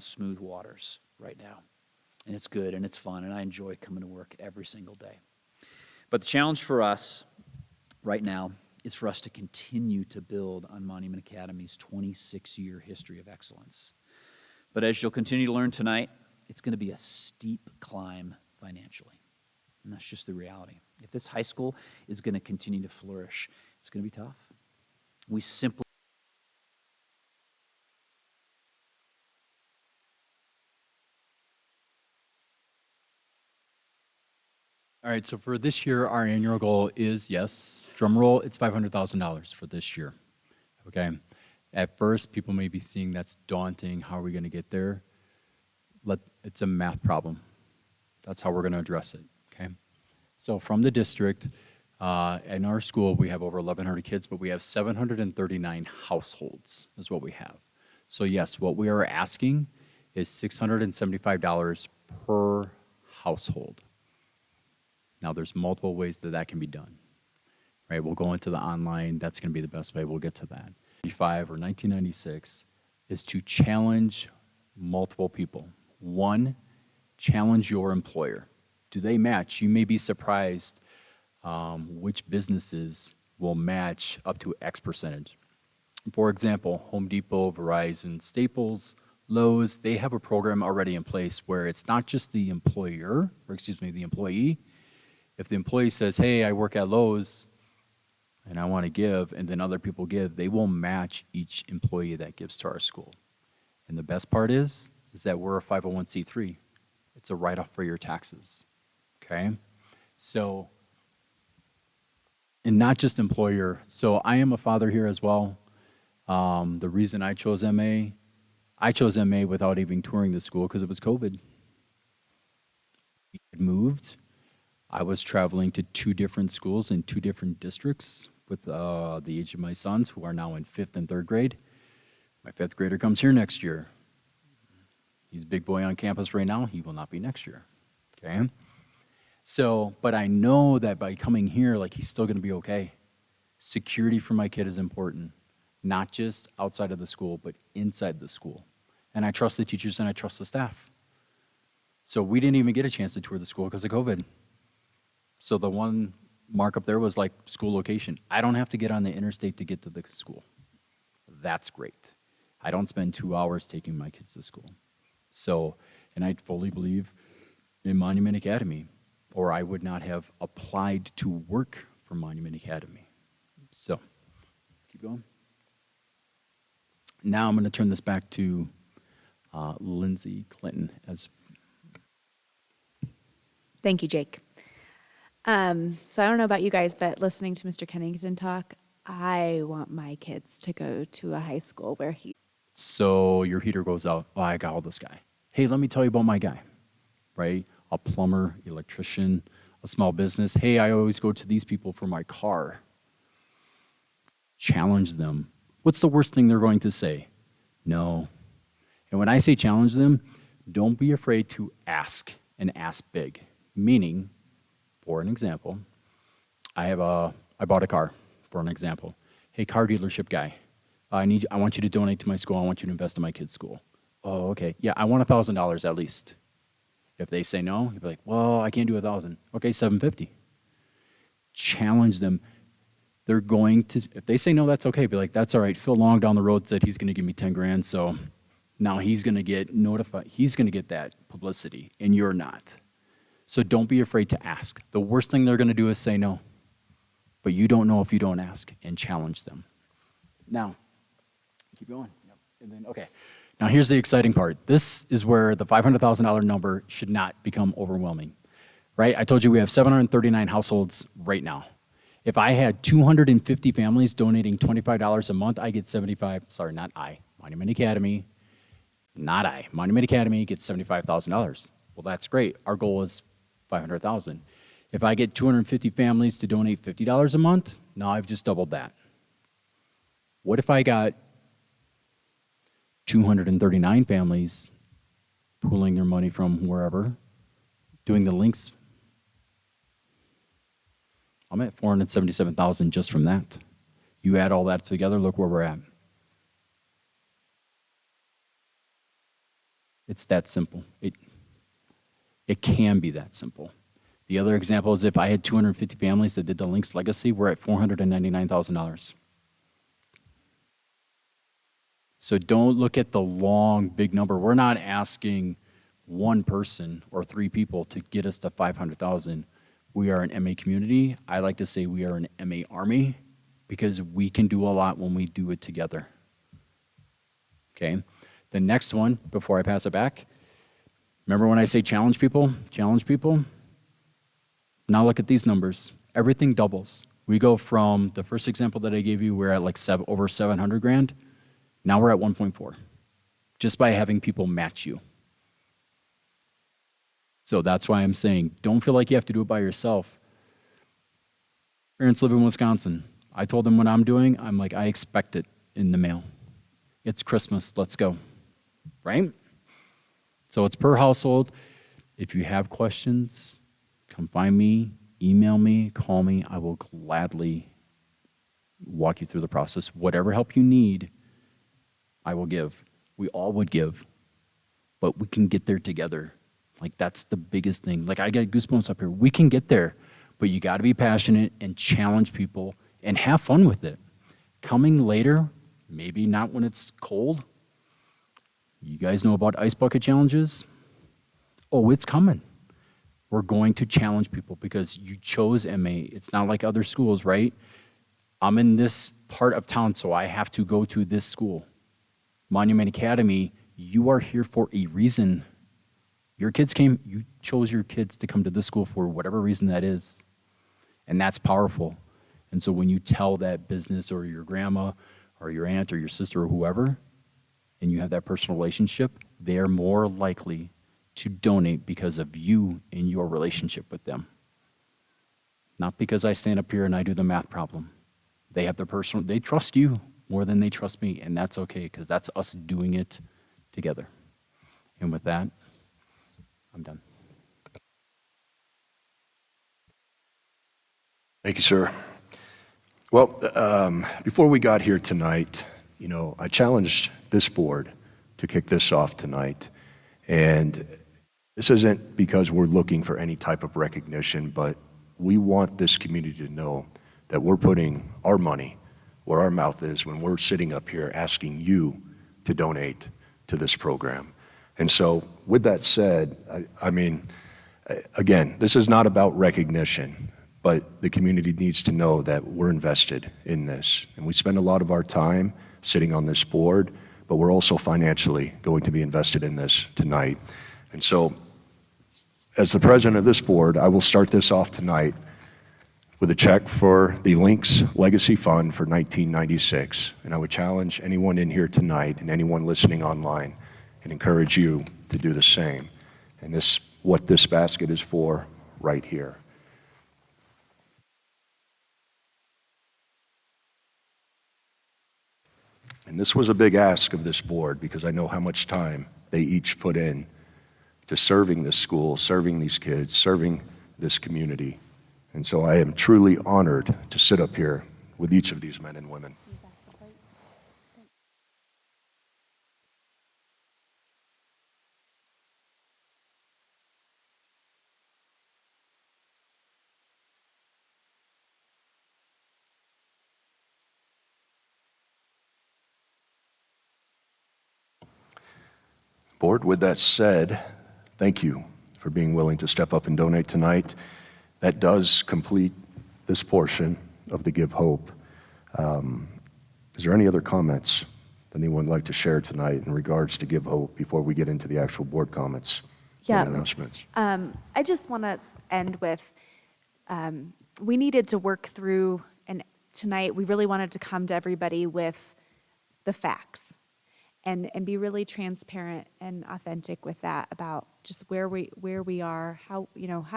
smooth waters right now. And it's good and it's fun, and I enjoy coming to work every single day. But the challenge for us right now is for us to continue to build on Monument Academy's 26-year history of excellence. But as you'll continue to learn tonight, it's going to be a steep climb financially. And that's just the reality. If this high school is going to continue to flourish, it's going to be tough. We simply All right, so for this year, our annual goal is, yes, drum roll, it's $500,000 for this year, okay? At first, people may be seeing that's daunting. How are we going to get there? It's a math problem. That's how we're going to address it, okay? So from the district, in our school, we have over 1,100 kids, but we have 739 households is what we have. So yes, what we are asking is $675 per household. Now, there's multiple ways that that can be done, right? We'll go into the online. That's going to be the best way. We'll get to that. 1995 or 1996 is to challenge multiple people. One, challenge your employer. Do they match? You may be surprised which businesses will match up to X percentage. For example, Home Depot, Verizon, Staples, Lowe's, they have a program already in place where it's not just the employer, or excuse me, the employee. If the employee says, hey, I work at Lowe's and I want to give, and then other people give, they will match each employee that gives to our school. And the best part is that we're a 501c3. It's a write-off for your taxes, okay? So, and not just employer. So I am a father here as well. The reason I chose MA without even touring the school because it was COVID. We had moved. I was traveling to 2 different schools in 2 different districts with the age of my sons, who are now in 5th and 3rd grade. My 5th grader comes here next year. He's big boy on campus right now. He will not be next year, okay? So, but I know that by coming here, like, he's still going to be okay. Security for my kid is important, not just outside of the school, but inside the school. And I trust the teachers and I trust the staff. So we didn't even get a chance to tour the school because of COVID. So the one markup there was like school location. I don't have to get on the interstate to get to the school. That's great. I don't spend 2 hours taking my kids to school. So, and I fully believe in Monument Academy, or I would not have applied to work for Monument Academy. So, keep going. Now I'm going to turn this back to Lindsay Clinton as. Thank you, Jake. So I don't know about you guys, but listening to Mr. Kennington talk, I want my kids to go to a high school where he. So your heater goes out. Oh, I got all this guy. Hey, let me tell you about my guy, right? A plumber, electrician, a small business. Hey, I always go to these people for my car. Challenge them. What's the worst thing they're going to say? No. And when I say challenge them, don't be afraid to ask and ask big. Meaning, for an example, I bought a car, for an example. Hey, car dealership guy, I want you to donate to my school. I want you to invest in my kid's school. Oh, okay. Yeah, I want $1,000 at least. If they say no, you'll be like, well, I can't do 1,000. Okay, 750. Challenge them. They're going to, if they say no, that's okay. Be like, that's all right. Phil Long down the road said he's going to give me 10 grand, so now he's going to get notified. He's going to get that publicity, and you're not. So don't be afraid to ask. The worst thing they're going to do is say no. But you don't know if you don't ask, and challenge them. Now, keep going. Yep. And then, okay. Now here's the exciting part. This is where the $500,000 number should not become overwhelming, right? I told you we have 739 households right now. If I had 250 families donating $25 a month, I get Monument Academy, Monument Academy gets $75,000. Well, that's great. Our goal is $500,000. If I get 250 families to donate $50 a month, now I've just doubled that. What if I got 239 families pooling their money from wherever, doing the links? I'm at 477,000 just from that. You add all that together, look where we're at. It's that simple. It can be that simple. The other example is if I had 250 families that did the Lynx Legacy, we're at $499,000. So don't look at the long, big number. We're not asking one person or three people to get us to 500,000. We are an MA community. I like to say we are an MA army because we can do a lot when we do it together. Okay? The next one, before I pass it back, remember when I say challenge people? Challenge people? Now look at these numbers. Everything doubles. We go from the first example that I gave you, we're at like over 700 grand. Now we're at 1.4, just by having people match you. So that's why I'm saying, don't feel like you have to do it by yourself. Parents live in Wisconsin. I told them what I'm doing. I'm like, I expect it in the mail. It's Christmas, let's go, right? So it's per household. If you have questions, come find me, email me, call me. I will gladly walk you through the process. Whatever help you need, I will give. We all would give, but we can get there together. Like, that's the biggest thing. Like, I get goosebumps up here. We can get there, but you got to be passionate and challenge people and have fun with it. Coming later, maybe not when it's cold. You guys know about ice bucket challenges? Oh, it's coming. We're going to challenge people because you chose MA. It's not like other schools, right? I'm in this part of town, so I have to go to this school. Monument Academy, you are here for a reason. Your kids came, you chose your kids to come to this school for whatever reason that is. And that's powerful. And so when you tell that business or your grandma or your aunt or your sister or whoever, and you have that personal relationship, they are more likely to donate because of you and your relationship with them. Not because I stand up here and I do the math problem. They have their personal, they trust you more than they trust me, and that's okay, because that's us doing it together. And with that, I'm done. Thank you, sir. Well, before we got here tonight, I challenged this board to kick this off tonight. And this isn't because we're looking for any type of recognition, but we want this community to know that we're putting our money where our mouth is when we're sitting up here asking you to donate to this program. And so with that said, again, this is not about recognition, but the community needs to know that we're invested in this. And we spend a lot of our time sitting on this board, but we're also financially going to be invested in this tonight. And so as the president of this board, I will start this off tonight with a check for the Lynx Legacy Fund for 1996. And I would challenge anyone in here tonight and anyone listening online and encourage you to do the same. And this, what this basket is for right here. And this was a big ask of this board because I know how much time they each put in to serving this school, serving these kids, serving this community. And so I am truly honored to sit up here with each of these men and women. Board, with that said, thank you for being willing to step up and donate tonight. That does complete this portion of the Give Hope. Is there any other comments that anyone would like to share tonight in regards to Give Hope before we get into the actual board comments and announcements? I just want to end with, we needed to work through, and tonight we really wanted to come to everybody with the facts and be really transparent and authentic with that about just where we are, how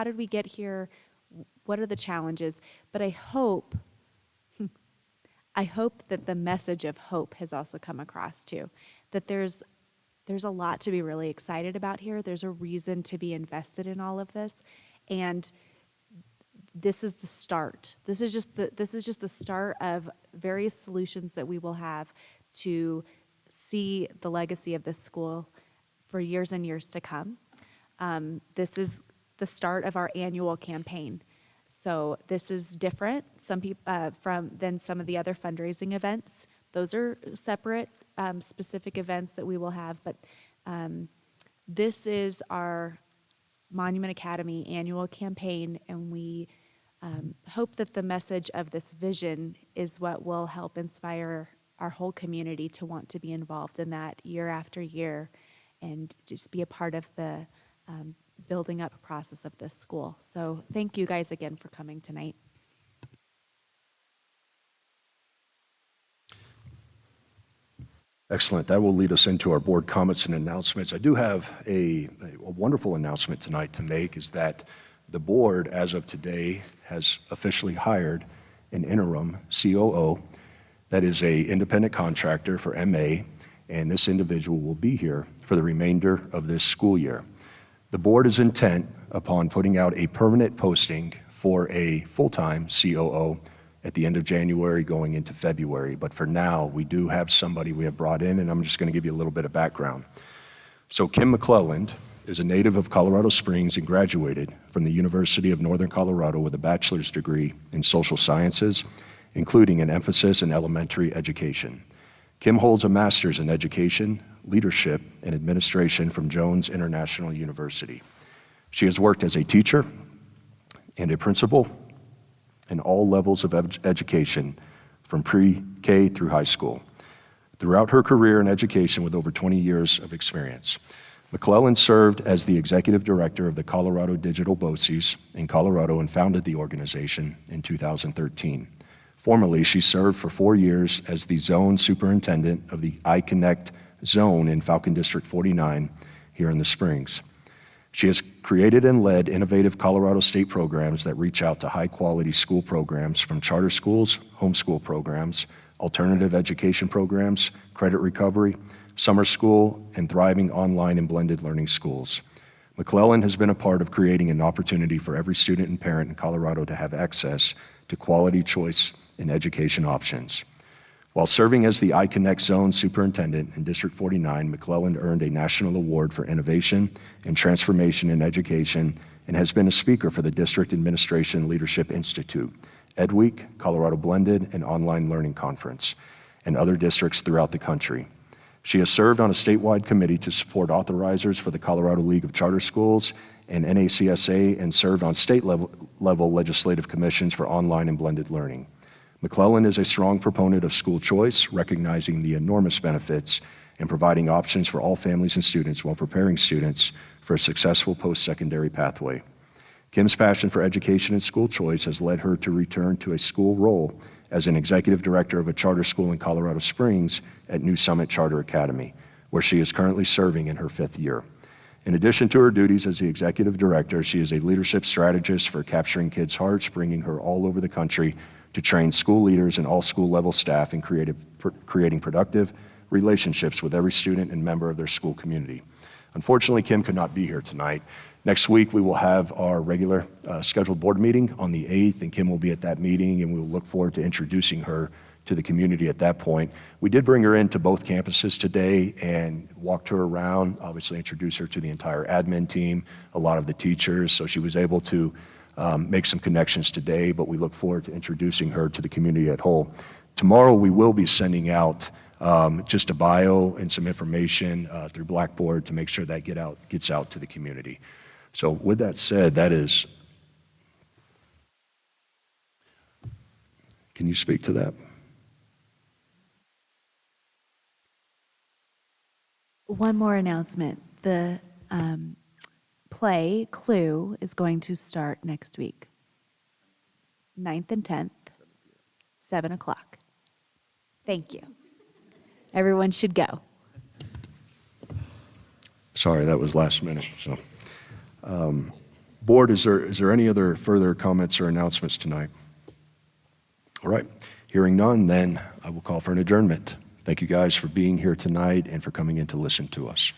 did we get here, what are the challenges. But I hope that the message of hope has also come across too, that there's a lot to be really excited about here. There's a reason to be invested in all of this, and this is the start. This is just the start of various solutions that we will have to see the legacy of this school for years and years to come. This is the start of our annual campaign. So this is different than some of the other fundraising events. Those are separate, specific events that we will have, but this is our Monument Academy annual campaign, and we hope that the message of this vision is what will help inspire our whole community to want to be involved in that year after year and just be a part of the building up process of this school. So thank you guys again for coming tonight. Excellent. That will lead us into our board comments and announcements. I do have a wonderful announcement tonight to make, is that the board, as of today, has officially hired an interim COO that is an independent contractor for MA, and this individual will be here for the remainder of this school year. The board is intent upon putting out a permanent posting for a full-time COO at the end of January going into February. But for now, we do have somebody we have brought in, and I'm just going to give you a little bit of background. So Kim McClelland is a native of Colorado Springs and graduated from the University of Northern Colorado with a bachelor's degree in social sciences, including an emphasis in elementary education. Kim holds a master's in education, leadership, and administration from Jones International University. She has worked as a teacher and a principal in all levels of education, from pre-K through high school. Throughout her career in education with over 20 years of experience, McClelland served as the executive director of the Colorado Digital BOCES in Colorado and founded the organization in 2013. Formerly, she served for 4 years as the zone superintendent of the iConnect zone in Falcon District 49 here in the Springs. She has created and led innovative Colorado state programs that reach out to high-quality school programs, from charter schools, homeschool programs, alternative education programs, credit recovery, summer school, and thriving online and blended learning schools. McClelland has been a part of creating an opportunity for every student and parent in Colorado to have access to quality choice in education options. While serving as the iConnect Zone Superintendent in District 49, McClelland earned a national award for innovation and transformation in education and has been a speaker for the District Administration Leadership Institute, EdWeek, Colorado Blended, and Online Learning Conference, and other districts throughout the country. She has served on a statewide committee to support authorizers for the Colorado League of Charter Schools and NACSA, and served on state level legislative commissions for online and blended learning. McClelland is a strong proponent of school choice, recognizing the enormous benefits and providing options for all families and students while preparing students for a successful post-secondary pathway. Kim's passion for education and school choice has led her to return to a school role as an executive director of a charter school in Colorado Springs at New Summit Charter Academy, where she is currently serving in her 5th year. In addition to her duties as the executive director, she is a leadership strategist for Capturing Kids' Hearts, bringing her all over the country to train school leaders and all school level staff in creating productive relationships with every student and member of their school community. Unfortunately, Kim could not be here tonight. Next week, we will have our regular scheduled board meeting on the 8th, and Kim will be at that meeting, and we will look forward to introducing her to the community at that point. We did bring her into both campuses today and walked her around, obviously introduced her to the entire admin team, a lot of the teachers, so she was able to make some connections today, but we look forward to introducing her to the community at whole. Tomorrow, we will be sending out just a bio and some information through Blackboard to make sure that gets out to the community. So with that said, can you speak to that? One more announcement. The play Clue is going to start next week. 9th and 10th, 7 o'clock. Thank you. Everyone should go. Sorry, that was last minute. So, board, is there any other further comments or announcements tonight? All right. Hearing none, then I will call for an adjournment. Thank you guys for being here tonight and for coming in to listen to us.